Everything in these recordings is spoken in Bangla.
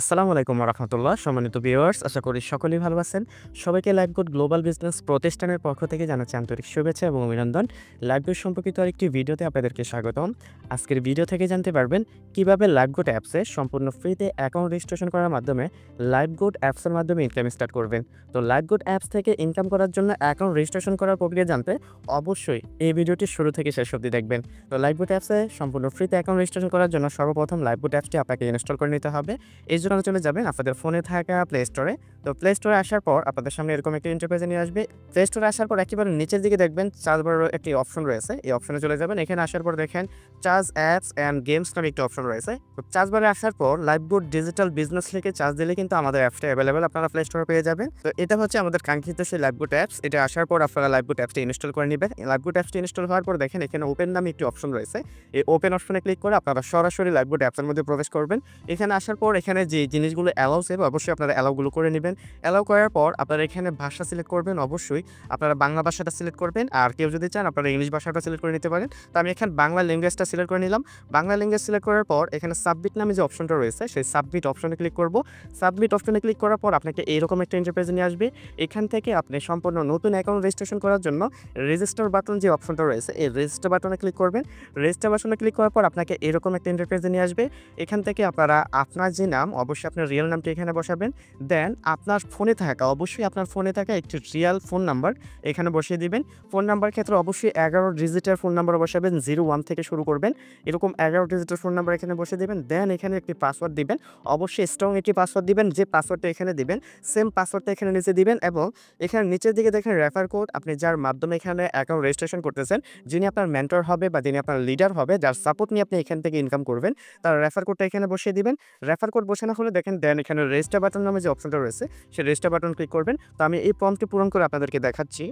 আসসালামু আলাইকুম রাহমাতুল্লাহ। সম্মানিত ভিউয়ার্স, আশা করি সকলেই ভালো আছেন। সবাইকে লাইফগুড গ্লোবাল বিজনেস প্রতিষ্ঠানের পক্ষ থেকে জানাচ্ছি আন্তরিক শুভেচ্ছা এবং অভিনন্দন। লাইফগুড সম্পর্কিত আরেকটি ভিডিওতে আপনাদেরকে স্বাগতম। আজকের ভিডিও থেকে জানতে পারবেন কিভাবে লাইফগুড অ্যাপসে সম্পূর্ণ ফ্রিতে অ্যাকাউন্ট রেজিস্ট্রেশন করার মাধ্যমে লাইফগুড অ্যাপসের মাধ্যমে ইনকাম স্টার্ট করবেন। তো লাইফগুড অ্যাপস থেকে ইনকাম করার জন্য অ্যাকাউন্ট রেজিস্ট্রেশন করার প্রক্রিয়া জানতে অবশ্যই এই ভিডিওটি শুরু থেকে শেষ অবধি দেখবেন। তো লাইফগুড অ্যাপসে সম্পূর্ণ ফ্রিতে অ্যাকাউন্ট রেজিস্ট্রেশন করার জন্য সর্বপ্রথম লাইফগুড অ্যাপসটি আপনাকে ইনস্টল করে নিতে হবে। এই জন্য চলে যাবেন আপনাদের ফোনে থাকা প্লে স্টোরে। তো প্লে স্টোরে আসার পর আপনাদের সামনে এরকম একটা ইন্টারফেসে নিয়ে আসবে। প্লে স্টোরে আসার পর একেবারে নিচের দিকে দেখবেন চার্জ বারের একটি অপশন রয়েছে। এই অপশনে চলে যাবেন। এখানে আসার পর দেখেন চার্জ অ্যাপস অ্যান্ড গেমস নামে একটি অপশন রয়েছে। তো চার্জ বারে আসার পর লাইফগুড ডিজিটাল বিজনেস লিখে চার্জ দিলে কিন্তু আমাদের অ্যাপসটা অ্যাভেলেবেল আপনারা প্লে স্টোরে পেয়ে যাবেন। তো এটা হচ্ছে আমাদের কাঙ্ক্ষিত সেই লাইফগুড অ্যাপস। এটা আসার পর আপনারা লাইফগুড অ্যাপসটি ইনস্টল করে নেবেন। লাইফগুড অ্যাপসটি ইনস্টল হওয়ার পর দেখেন এখানে ওপেন নামে একটি অপশন রয়েছে। এই ওপেন অপশনে ক্লিক করে আপনারা সরাসরি লাইফগুড অ্যাপসের মধ্যে প্রবেশ করবেন। এখানে আসার পর এখানে যে জিনিসগুলো অ্যালাউ সেভ অবশ্যই আপনারা অ্যালাউগুলো করে নেবেন। অ্যালাউ করার পর আপনারা এখানে ভাষা সিলেক্ট করবেন। অবশ্যই আপনারা বাংলা ভাষাটা সিলেক্ট করবেন। আর কেউ যদি চান আপনারা ইংলিশ ভাষাটা সিলেক্ট করে নিতে পারেন। তো আমি এখানে বাংলা ল্যাঙ্গুয়েজটা সিলেক্ট করে নিলাম। বাংলা ল্যাঙ্গুয়েজ সিলেক্ট করার পর এখানে সাবমিট নামে যে অপশনটা রয়েছে সেই সাবমিট অপশনে ক্লিক করব। সাবমিট অপশনে ক্লিক করার পর আপনাকে এইরকম একটা ইন্টারফেসে নিয়ে আসবে। এখান থেকে আপনি সম্পূর্ণ নতুন অ্যাকাউন্ট রেজিস্ট্রেশন করার জন্য রেজিস্টার বাটন যে অপশনটা রয়েছে এই রেজিস্টার বাটনে ক্লিক করবেন। রেজিস্টার বাটনে ক্লিক করার পর আপনাকে এরকম একটা ইন্টারফেসে নিয়ে আসবে। এখান থেকে আপনারা আপনার যে নাম অবশ্যই আপনার রিয়েল নামটি এখানে বসাবেন। দেন আপনার ফোনে থাকা অবশ্যই আপনার ফোনে থাকা একটি রিয়াল ফোন নাম্বার এখানে বসিয়ে দিবেন। ফোন নাম্বার ক্ষেত্রে অবশ্যই 11 ডিজিটের ফোন নাম্বার বসাবেন। 01 থেকে শুরু করবেন। এরকম 11 ডিজিটের ফোন নাম্বার এখানে বসিয়ে দিবেন। দেন এখানে একটি পাসওয়ার্ড দিবেন। অবশ্যই স্ট্রং একটি পাসওয়ার্ড দিবেন। যে পাসওয়ার্ডটা এখানে দিবেন সেম পাসওয়ার্ডটা এখানে নিচে দিবেন এবং এখানে নিচের দিকে দেখেন রেফার কোড আপনি যার মাধ্যমে এখানে অ্যাকাউন্ট রেজিস্ট্রেশন করতেছেন, যিনি আপনার মেন্টর হবে বা যিনি আপনার লিডার হবে, যার সাপোর্ট নিয়ে আপনি এখান থেকে ইনকাম করবেন, তার রেফার কোডটা এখানে বসিয়ে দিবেন। রেফার কোড বসানো হলে দেখেন দেন এখানে রেজিস্টার বাটন নামে যে অপশনটা রয়েছে সেই রেজিস্টার বাটন ক্লিক করবেন। তো আমি এই ফর্মটি পূরণ করে আপনাদেরকে দেখাচ্ছি।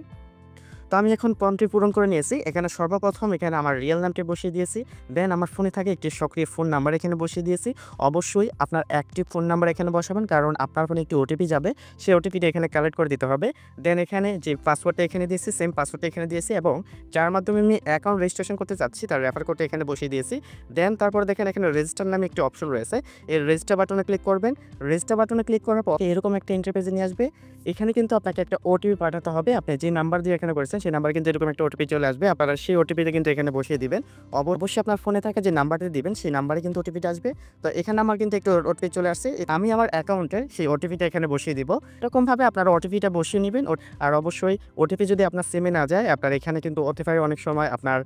তো আমি এখন ফর্মটি পূরণ করে নিয়েছি। এখানে সর্বপ্রথম এখানে আমার রিয়েল নামটি বসিয়ে দিয়েছি। দেন আমার ফোনে থাকে একটি সক্রিয় ফোন নাম্বার এখানে বসিয়ে দিয়েছি। অবশ্যই আপনার অ্যাক্টিভ ফোন নাম্বার এখানে বসাবেন, কারণ আপনার ফোনে একটি ওটিপি যাবে। সেই ওটিপিটা এখানে কালেক্ট করে দিতে হবে। দেন এখানে যে পাসওয়ার্ডটা এখানে দিয়েছি সেম পাসওয়ার্ডটা এখানে দিয়েছি এবং যার মাধ্যমে আমি অ্যাকাউন্ট রেজিস্ট্রেশন করতে চাচ্ছি তার রেফার কোডটা এখানে বসিয়ে দিয়েছি। দেন তারপরে দেখেন এখানে রেজিস্টার নামে একটি অপশন রয়েছে। এই রেজিস্টার বাটনে ক্লিক করবেন। রেজিস্টার বাটনে ক্লিক করার পর এরকম একটা ইন্টারফেসে নিয়ে আসবে। এখানে কিন্তু আপনাকে একটা ওটিপি পাঠাতে হবে। আপনি যে নাম্বার দিয়ে এখানে করেছেন সেই নাম্বার কিন্তু এরকম একটা ওটিপি চলে আসবে। আপনারা সেই ওটিপিটা কিন্তু এখানে বসিয়ে দিবেন। অবশ্যই আপনার ফোনে থাকা যে নাম্বারটি দিবেন সেই নাম্বারে কিন্তু ওটিপিটা আসবে। তো এখানে আমার কিন্তু একটু ওটিপি চলে আসছে। আমি আমার অ্যাকাউন্টে সেই ওটিপিটা এখানে বসিয়ে দিব। এরকমভাবে আপনারা ওটিপিটা বসিয়ে নিবেন। আর অবশ্যই ওটিপি যদি আপনার সিমে না যায়, আপনার এখানে কিন্তু হতে পারে অনেক সময় আপনার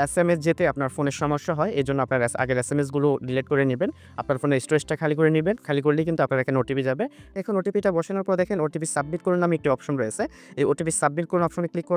এসএমএস যেতে আপনার ফোনের সমস্যা হয়। এজন্য আপনার আগের এসএমএসগুলো ডিলিট করে নিবেন। আপনার ফোনের স্টোরেজটা খালি করে নিবেন। খালি করলেই কিন্তু আপনার এখানে ওটিপি যাবে। এখন ওটিপিটা বসানোর পর দেখেন ওটিপি সাবমিট করুন নামে একটি অপশন রয়েছে। এই ওটিপি সাবমিট করুন অপশনে ক্লিক করব।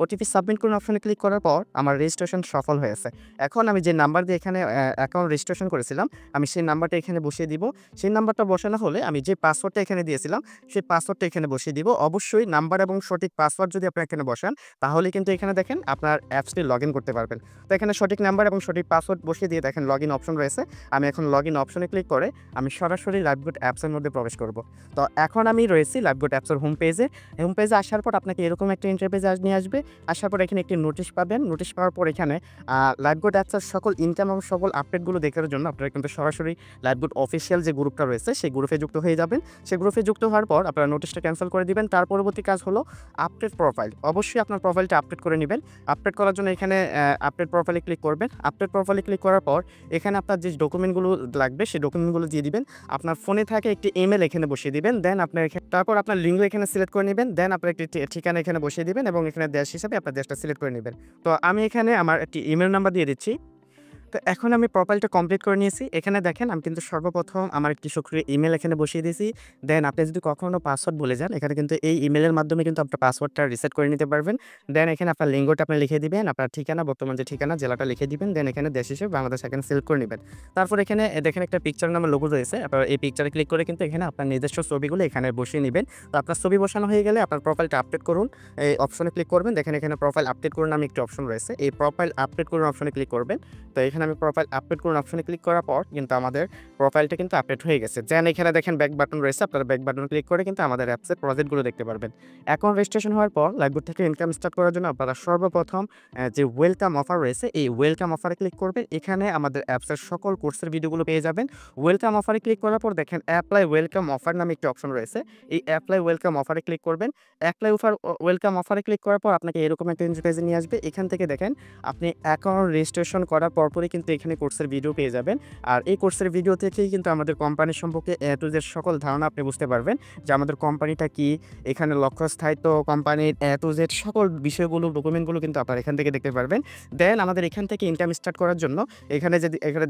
ওটিপি সাবমিট করুন অপশনে ক্লিক করার পর আমার রেজিস্ট্রেশন সফল হয়েছে। এখন আমি যে নাম্বার দিয়ে এখানে অ্যাকাউন্ট রেজিস্ট্রেশন করেছিলাম আমি সেই নাম্বারটা এখানে বসিয়ে দিব। সেই নাম্বারটা বসানো হলে আমি যে পাসওয়ার্ডটা এখানে দিয়েছিলাম সেই পাসওয়ার্ডটা এখানে বসিয়ে দিব। অবশ্যই নাম্বার এবং সঠিক পাসওয়ার্ড যদি আপনি এখানে বসান তাহলে কিন্তু এখানে দেখেন আপনার অ্যাপসটি লগইন করতে পারবেন। তো এখানে সঠিক নাম্বার এবং সঠিক পাসওয়ার্ড বসিয়ে দিয়ে দেখেন লগইন অপশন রয়েছে। আমি এখন লগইন অপশনে ক্লিক করে আমি সরাসরি লাইফগুড অ্যাপসের মধ্যে প্রবেশ করব। তো এখন আমি রয়েছি লাইফগুড অ্যাপসের হোম পেজে। হোম পেজে আসার পর আপনাকে এরকম একটা ইন্টারফেসে নিয়ে আসবে। আসার পর এখানে একটি নোটিশ পাবেন। নোটিশ পাওয়ার পর এখানে লাইফগুড অ্যাপসের সকল ইনকাম এবং সকল আপডেটগুলো দেখার জন্য আপনারা কিন্তু সরাসরি লাইফগুড অফিসিয়াল যে গ্রুপটা রয়েছে সেই গ্রুপে যুক্ত হয়ে যাবেন। সেই গ্রুপে যুক্ত হওয়ার পর আপনারা নোটিশটা ক্যান্সেল করে দিবেন। তার পরবর্তী কাজ হলো আপডেট প্রোফাইল। অবশ্যই আপনার প্রোফাইলটা আপডেট করে নেবেন। আপডেট করার জন্য এখানে আপডেট প্রোফাইলে ক্লিক করবেন। আপডেট প্রোফাইলে ক্লিক করার পর এখানে আপনার যে ডকুমেন্টগুলো লাগবে সেই ডকুমেন্টগুলো দিয়ে দিবেন। আপনার ফোনে থাকে একটি ইমেল এখানে বসিয়ে দিবেন। দেন আপনার তারপর আপনার লিঙ্ক এখানে সিলেক্ট করে নেবেন। দেন আপনার একটি ঠিকানা এখানে বসিয়ে দিবেন এবং এখানে দেশ হিসাবে আপনার দেশটা সিলেক্ট করে নেবেন। তো আমি এখানে আমার একটি ইমেল নাম্বার দিয়ে দিচ্ছি। তো এখন আমি প্রোফাইলটা কমপ্লিট করে নিয়েছি। এখানে দেখেন আমি কিন্তু সর্বপ্রথম আমার একটি সক্রিয় ইমেল এখানে বসিয়ে দিয়েছি। দেন আপনি যদি কখনো পাসওয়ার্ড ভুলে যান এখানে কিন্তু এই ইমেলের মাধ্যমে কিন্তু আপনার পাসওয়ার্ডটা রিসেট করে নিতে পারবেন। দেন এখানে আপনার লিঙ্গটা আপনি লিখে দিবেন, আপনার ঠিকানা বর্তমান যে ঠিকানা জেলাটা লিখে দিবেন। দেন এখানে দেশ হিসেবে বাংলাদেশ এখানে সিলেক্ট করে নেবেন। তারপর এখানে দেখেন একটা পিকচার নামের লোগো রয়েছে। আপনার এই পিকচারে ক্লিক করে কিন্তু এখানে আপনার নিজস্ব ছবিগুলো এখানে বসিয়ে নেবেন। তো আপনার ছবি বসানো হয়ে গেলে আপনার প্রোফাইলটা আপডেট করুন। এই অপশনে ক্লিক করবেন। দেখেন এখানে প্রোফাইল আপডেট করুন নামে একটি অপশন রয়েছে। এই প্রোফাইল আপডেট করুন অপশনে ক্লিক করবেন। তো এখানে এখানে আমি প্রোফাইল আপডেট করুন অপশনে ক্লিক করার পর কিন্তু আমাদের প্রোফাইলটা কিন্তু আপডেট হয়ে গেছে। দেন এখানে দেখেন ব্যাক বাটন রয়েছে। আপনারা ব্যাক বাটন ক্লিক করে কিন্তু আমাদের অ্যাপসের প্রজেক্টগুলো দেখতে পারবেন। অ্যাকাউন্ট রেজিস্ট্রেশন হওয়ার পর লাইভবোট থেকে ইনকাম স্টার্ট করার জন্য আপনারা সর্বপ্রথম যে ওয়েলকাম অফার রয়েছে, এই ওয়েলকাম অফারে ক্লিক করবেন। এখানে আমাদের অ্যাপসের সকল কোর্সের ভিডিওগুলো পেয়ে যাবেন। ওয়েলকাম অফারে ক্লিক করার পর দেখেন অ্যাপ্লাই ওয়েলকাম অফার নামে একটি অপশন রয়েছে। এই অ্যাপ্লাই ওয়েলকাম অফারে ক্লিক করবেন। ওয়েলকাম অফারে ক্লিক করার পর আপনাকে এরকম একটা ইন্টারফেসে নিয়ে আসবে। এখান থেকে দেখেন আপনি অ্যাকাউন্ট রেজিস্ট্রেশন করার পরপরই কিন্তু এখানে কোর্সের ভিডিও পেয়ে যাবেন। আর এই কোর্সের ভিডিও থেকেই কিন্তু আমাদের কোম্পানি সম্পর্কে এ টু জেড সকল ধারণা আপনি বুঝতে পারবেন যে আমাদের কোম্পানিটা কি, এখানে লক্ষ্য স্থায়িত্ব, কোম্পানির এ টু জেড সকল বিষয়গুলো, ডকুমেন্টগুলো কিন্তু আপনারা এখান থেকে দেখতে পারবেন। দেন আমাদের এখান থেকে ইনকাম স্টার্ট করার জন্য এখানে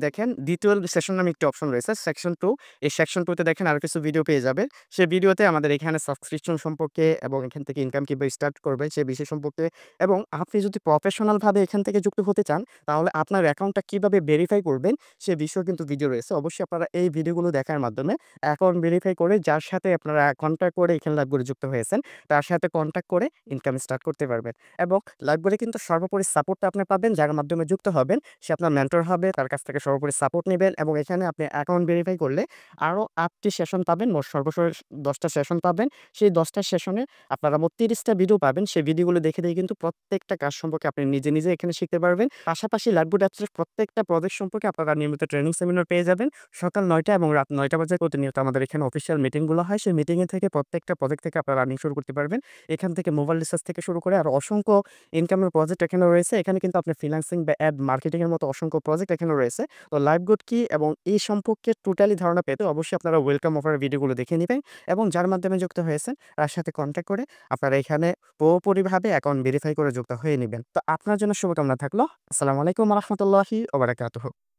দেখেন দ্বিতীয় সেশন নামে একটি অপশন রয়েছে, সেকশন 2। এই সেকশন 2 তে দেখেন আরো কিছু ভিডিও পেয়ে যাবেন। সেই ভিডিওতে আমাদের এখানে সাবস্ক্রিপশন সম্পর্কে এবং এখান থেকে ইনকাম কিভাবে স্টার্ট করবে সে বিষয় সম্পর্কে, এবং আপনি যদি প্রফেশনাল ভাবে এখান থেকে যুক্ত হতে চান তাহলে আপনার অ্যাকাউন্টটা কিভাবে ভেরিফাই করবেন সে বিষয়ে কিন্তু ভিডিও রয়েছে। অবশ্যই আপনারা এই ভিডিওগুলো দেখার মাধ্যমে অ্যাকাউন্ট ভেরিফাই করে যার সাথে আপনারা কন্ট্যাক্ট করে এখানে লাইভে যুক্ত হয়েছেন তার সাথে কন্ট্যাক্ট করে ইনকাম স্টার্ট করতে পারবেন। এবং লাইভে কিন্তু সর্বোপরি সাপোর্টটা আপনি পাবেন, যার মাধ্যমে যুক্ত হবেন সে আপনার মেন্টর হবে, তার কাছ থেকে সর্বোপরি সাপোর্ট নেবেন। এবং এখানে আপনি অ্যাকাউন্ট ভেরিফাই করলে আরও 8টি সেশন পাবেন, মোট সর্বশেষ 10টা সেশন পাবেন। সেই 10টা সেশনে আপনারা মোট 30টা ভিডিও পাবেন। সেই ভিডিওগুলো দেখে কিন্তু প্রত্যেকটা কাজ সম্পর্কে আপনি নিজে এখানে শিখতে পারবেন। পাশাপাশি লাইভবোট অ্যাপসের প্রত্যেকটা প্রজেক্ট সম্পর্কে আপনারা নিয়মিত ট্রেনিং সেমিনার পেয়ে যাবেন। সকাল 9টা এবং রাত 9টা বাজে প্রতিনিয়ত আমাদের এখানে অফিসিয়াল মিটিংগুলো হয়। সেই মিটিংয়ে থেকে প্রত্যেকটা প্রজেক্ট থেকে আপনারা আর্নিং শুরু করতে পারবেন। এখান থেকে মোবাইল রিচার্জ থেকে শুরু করে আরও অসংখ্য ইনকামের প্রজেক্ট এখানে রয়েছে। এখানে কিন্তু আপনি ফ্রিল্যান্সিং বা অ্যাড মার্কেটিংয়ের মতো অসংখ্য প্রজেক্ট এখানে রয়েছে। তো লাইভবোট কি এবং এই সম্পর্কে টোটালি ধারণা পেতে অবশ্যই আপনারা ওয়েলকাম অফারের ভিডিওগুলো দেখে নিবেন এবং যার মাধ্যমে যুক্ত হয়েছেন তার সাথে কন্ট্যাক্ট করে আপনারা এখানে পুরোপুরিভাবে অ্যাকাউন্ট ভেরিফাই করে যুক্ত হয়ে নিবেন। তো আপনার জন্য শুভকামনা থাকলো। আসসালামু আলাইকুম ওয়া রাহমাতুল্লাহি ওয়া বারাকাতুহু।